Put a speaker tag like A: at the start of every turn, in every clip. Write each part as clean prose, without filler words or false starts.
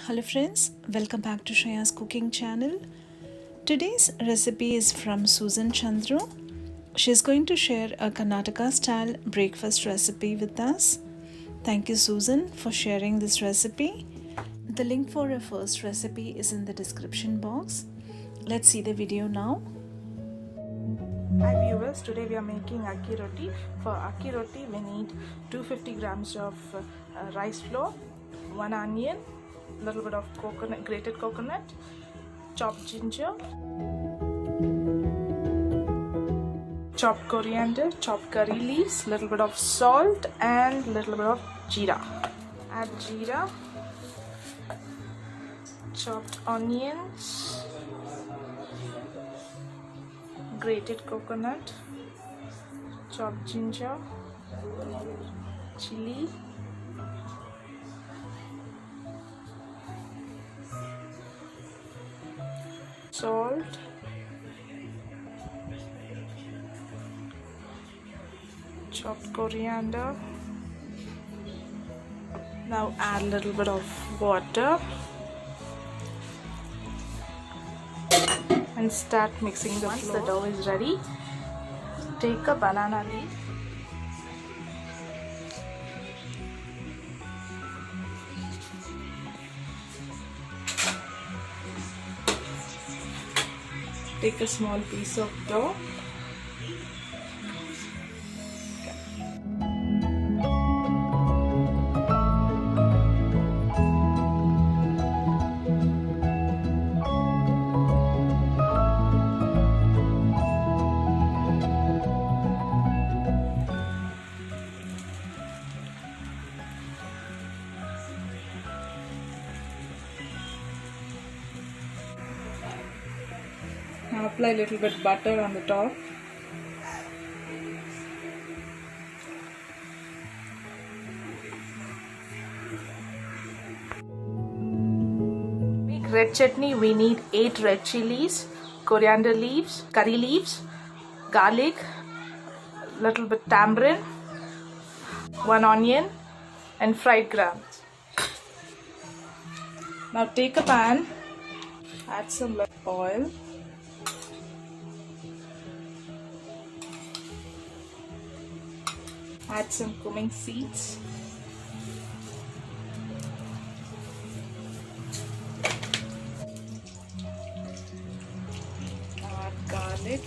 A: Hello friends, welcome back to Shreya's cooking channel. Today's recipe is from Susan Chandru. She's going to share a Karnataka style breakfast recipe with us. Thank you Susan for sharing this recipe. The link for her first recipe is in the description box. Let's see the video now.
B: Hi viewers, today we are making Akki Roti. For Akki Roti we need 250 grams of rice flour, 1 onion, little bit of coconut, grated coconut, chopped ginger, chopped coriander, chopped curry leaves, little bit of salt and little bit of jeera. Add jeera, chopped onions, grated coconut, chopped ginger, chili, salt, chopped coriander. Now add a little bit of water and start mixing the flour. Once the dough is ready, take a banana leaf, take a small piece of dough, now apply a little bit butter on the top. Make red chutney, we need 8 red chilies, coriander leaves, curry leaves, garlic, little bit tamarind, 1 onion and fried grams. Now take a pan, add some oil, add some cumin seeds, add garlic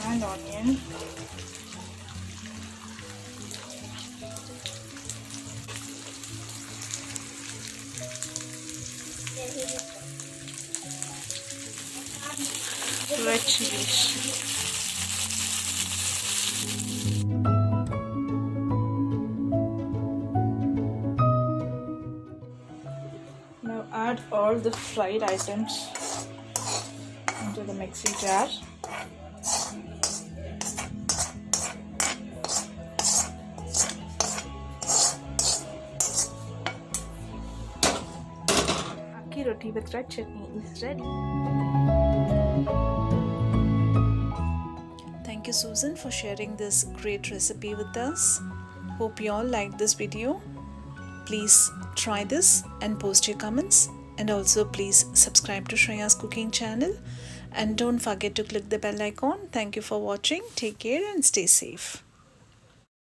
B: and onion, red chilies. Now add all the fried items into the mixing jar. Akki Roti with red chutney is ready.
A: Thank you Susan for sharing this great recipe with us. Hope you all liked this video. Please try this and post your comments, and also please subscribe to Shreya's cooking channel and don't forget to click the bell icon. Thank you for watching. Take care and stay safe.